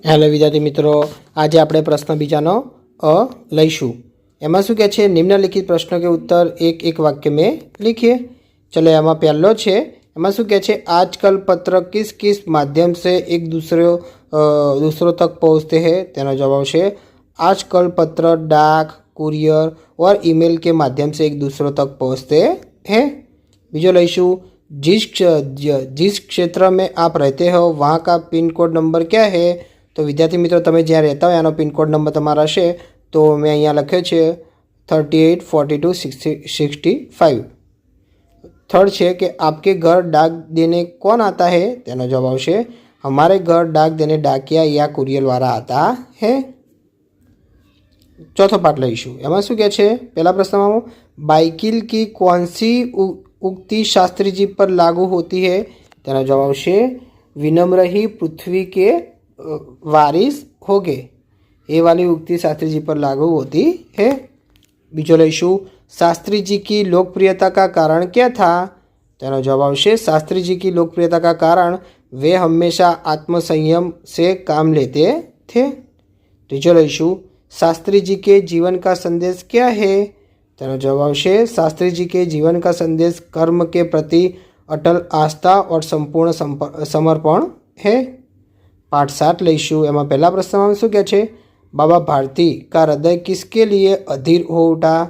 Hello વિદ્યાર્થી મિત્રો, આજે આપણે પ્રશ્ન બીજાનો અ લઈશું। એમાં શું કહે છે, નિમ્નલિખિત પ્રશ્નો કે उत्तर एक एक वाक्य में लिखिए। चलो એમાં પહેલો છે, એમાં શું કહે છે, आजकल पत्र किस किस माध्यम से एक दूसरों तक पहुँचते हैं। તેનો જવાબ છે आजकल पत्र डाक, कुरियर और ईमेल के माध्यम से एक दूसरों तक पहुँचते हैं। बीजो लईशू, जिस क्षेत्र में आप रहते हो वहाँ का पिन कोड नंबर क्या है। तो विद्यार्थी मित्रों, તમે જ્યાં રહેતા હોય એનો પિનકોડ નંબર તમારા હશે તો મેં અહીંયા લખ્યો છે 384265। थर्ड છે કે आपके घर डाक देने कौन आता है। તેનો જવાબ આવશે हमारे घर डाक देने डाकिया या कुरियर वाला आता है। चौथो पाठ लईशू। एमां शुं कहे छे, पहला प्रश्न में बाइकिल की कौन सी उक्ति शास्त्री जी पर लागू होती है। तेना जवाब आवशे विनम्र ही पृथ्वी के वारिस होगे। ये वाली उक्ति शास्त्री जी पर लागू होती है। बीजो लईशू, शास्त्री जी की लोकप्रियता का कारण क्या था। तेना जवाब आवशे शास्त्री जी की लोकप्रियता का कारण वे हमेशा आत्मसंयम से काम लेते थे। तीजो लईशू, शास्त्री जी के जीवन का संदेश क्या है। तेना जवाब आवशे शास्त्री जी के जीवन का संदेश कर्म के प्रति अटल आस्था और संपूर्ण समर्पण है। पाठ 7 लईशू। एमां पहला प्रश्न में शुं कहे छे, बाबा भारती का हृदय किसके लिए अधीर हो उठा।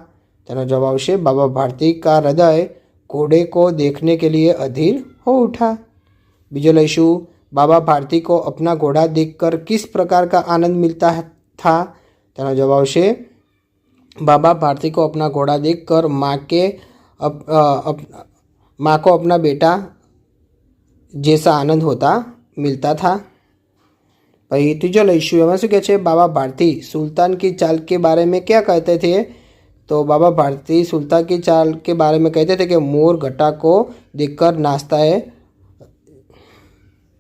तेना जवाब आवशे बाबा भारती का हृदय घोड़े को देखने के लिए अधीर हो उठा। बीजो लईशू, बाबा भारती को अपना घोड़ा देखकर किस प्रकार का आनंद मिलता था। तेना जवाब आवशे बाबा भारती को अपना घोड़ा देखकर माँ को अपना बेटा जैसा आनंद मिलता था। भाई तीजो लईशू। एमां शुं कहे छे, बाबा भारती सुल्तान की चाल के बारे में क्या कहते थे। तो बाबा भारती सुल्तान की चाल के बारे में कहते थे कि मोर घटा को देखकर नाचता है।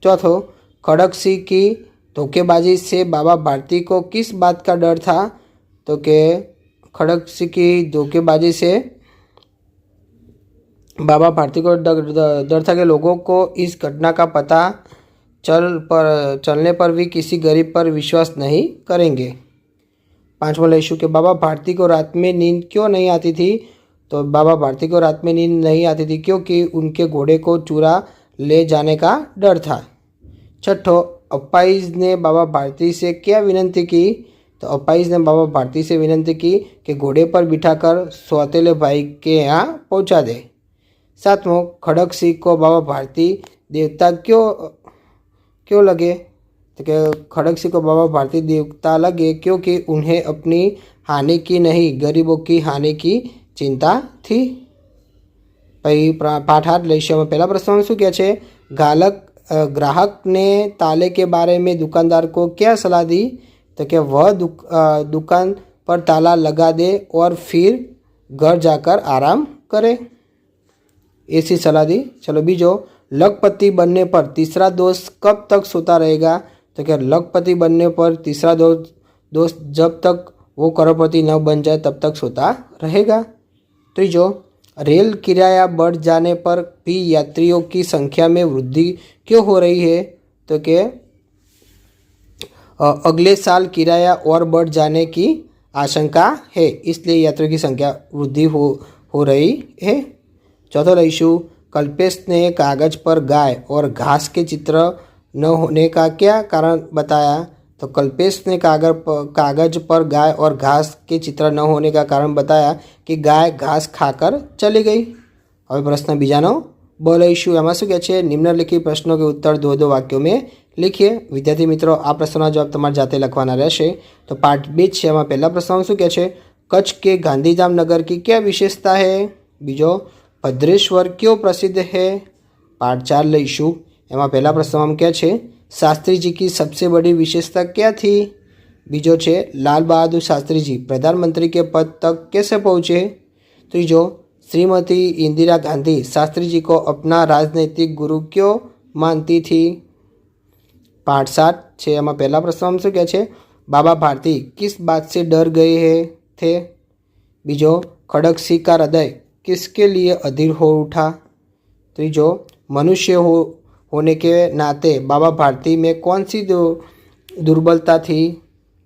चौथो, खड़क सिंह की धोखेबाजी से बाबा भारती को किस बात का डर था। तो कि खड़क सिंह की धोखेबाजी से बाबा भारती को डर था कि लोगों को इस घटना का पता चलने पर भी किसी गरीब पर विश्वास नहीं करेंगे। पांचवा लईशू कि बाबा भारती को रात में नींद क्यों नहीं आती थी। तो बाबा भारती को रात में नींद नहीं आती थी क्योंकि उनके घोड़े को चुरा ले जाने का डर था। छठो, अप्पाइज ने बाबा भारती से क्या विनती की। तो अप्पाइज ने बाबा भारती से विनती की कि घोड़े पर बिठाकर सौतेले भाई के यहाँ पहुँचा दे। सातवां, खड़क सिंह को बाबा भारती देवता क्यों लगे। तो कि खड़क सिंह को बाबा भारती देवता लगे क्योंकि उन्हें अपनी हानि की नहीं गरीबों की हानि की चिंता थी। भाई पाठ 8 लईशू। पहला प्रश्न में शुं कहे छे, ग्राहक ने ताले के बारे में दुकानदार को क्या सलाह दी। तो कि वह दुकान पर ताला लगा दे और फिर घर जाकर आराम करे, ऐसी सलाह दी। चलो बीजो, लखपति बनने पर तीसरा दोस्त कब तक सोता रहेगा। तो क्या लखपति बनने पर तीसरा दोस्त जब तक वो करोड़पति न बन जाए तब तक सोता रहेगा। तीजो, रेल किराया बढ़ जाने पर भी यात्रियों की संख्या में वृद्धि क्यों हो रही है। तो कि अगले साल किराया और बढ़ जाने की आशंका है, इसलिए यात्रियों की संख्या वृद्धि हो रही है। चौथा लईशू, कल्पेश ने कागज पर गाय और घास के चित्र न होने का क्या कारण बताया। तो कल्पेश ने कागज पर गाय और घास के चित्र न होने का कारण बताया कि गाय घास खाकर चली गई। હવે પ્રશ્ન બીજાનો બ લઈશું। એમાં શું કહે છે, નિમ્નલિખિત પ્રશ્નોं के उत्तर दो दो वाक्यों में लिखिए। विद्यार्थी मित्रों, આ પ્રશ્નના જવાબ તમારે જાતે લખવાના રહેશે। તો પાઠ 2 છે, એમાં પહેલા પ્રશ્નમાં શું કહે છે, कच्छ के गांधीधाम नगर की क्या विशेषता है। बीजो, भद्रेश्वर क्यों प्रसिद्ध है। पाठ 4 लईशू। एमां पहला प्रश्न में क्या है, शास्त्री जी की सबसे बड़ी विशेषता क्या थी। बीजो है, लाल बहादुर शास्त्री जी प्रधानमंत्री के पद तक कैसे पहुँचे। तीजो, श्रीमती इंदिरा गांधी शास्त्री जी को अपना राजनीतिक गुरु क्यों मानती थी। पाठ 7 है, एमां पहला प्रश्न में क्या है, बाबा भारती किस बात से डर गए थे। बीजो, खड़क सिंह का हृदय किसके लिए अधीर हो उठा। तीजो, मनुष्य होने के नाते बाबा भारती में कौन सी दुर्बलता थी।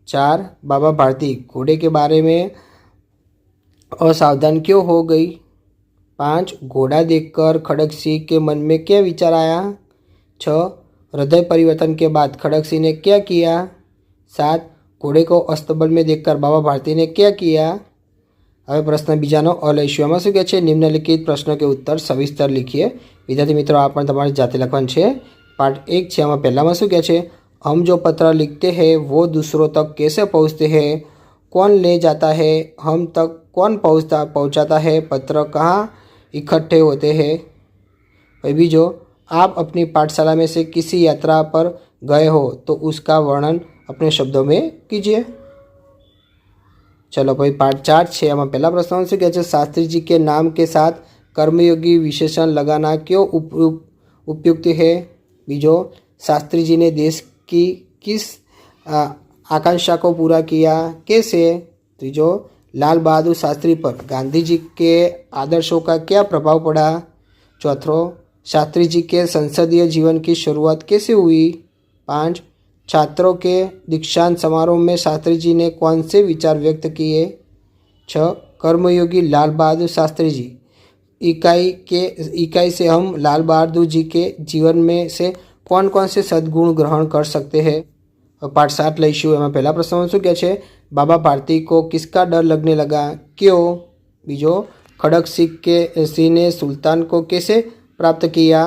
4 बाबा भारती घोड़े के बारे में असावधान क्यों हो गई। 5 घोड़ा देखकर खड़क सिंह के मन में क्या विचार आया। 6 हृदय परिवर्तन के बाद खड़क सिंह ने क्या किया। 7 घोड़े को अस्तबल में देखकर बाबा भारती ने क्या किया। હવે પ્રશ્ન બીજાનો અ લઈશું. એમાં શું કહે છે, નિમ્નલિખિત પ્રશ્નો કે ઉત્તર સવિસ્તર લીખીએ. વિદ્યાર્થી મિત્રો આ પણ તમારે જાતે લખવાનું છે. પાર્ટ 1 છે, એમાં પહેલામાં શું કહે છે, हम जो पत्र लिखते हैं वो दूसरों तक कैसे पहुँचते हैं, कौन ले जाता है, हम तक कौन पहुँचाता है, पत्र कहाँ इकट्ठे होते हैं. भाई बीजो, आप अपनी पाठशाला में से किसी यात्रा पर गए हो तो उसका वर्णन अपने शब्दों में कीजिए. चलो भाई पार्ट 4 है, एम पहला प्रश्न शू कहे, शास्त्री जी के नाम के साथ कर्मयोगी विशेषण लगाना क्यों उपयुक्त है. बीजो, शास्त्री जी ने देश की किस आकांक्षा को पूरा किया, कैसे. तीजो, लाल बहादुर शास्त्री पर गांधी जी के आदर्शों का क्या प्रभाव पड़ा. चौथो, शास्त्री जी के संसदीय जीवन की शुरुआत कैसे हुई. 5 छात्रों के दीक्षांत समारोह में शास्त्री जी ने कौन से विचार व्यक्त किए. 6 कर्मयोगी लाल बहादुर शास्त्री जी इकाई से हम लाल बहादुर जी के जीवन में से कौन कौन से सद्गुण ग्रहण कर सकते हैं. पार्ट 7 लईशू. एम पहला प्रश्न शू कहे, बाबा भारती को किसका डर लगने लगा, क्यों. बीजो, खड़क सिंह ने सुल्तान को कैसे प्राप्त किया.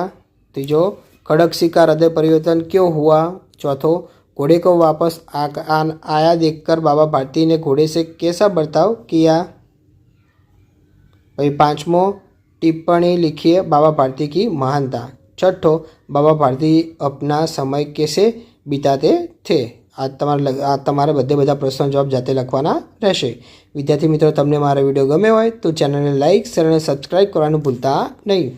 तीजो, खड़क सिंह का हृदय परिवर्तन क्यों हुआ. चौथो, घोड़े को वापस आया देखकर बाबा भारती ने घोड़े से कैसा बर्ताव किया. भाई 5मो, टिप्पणी लिखिए बाबा भारती की महानता. 6ठो, बाबा भारती अपना समय कैसे बिताते थे. आ તમારે બધા પ્રશ્નો જવાબ જાતે લખવાના રહેશે. વિદ્યાર્થી મિત્રો, તમને મારો વિડીયો ગમ્યો હોય તો ચેનલને લાઇક, શેર અને સબસ્ક્રાઈબ કરવાનું ભૂલતા નહીં.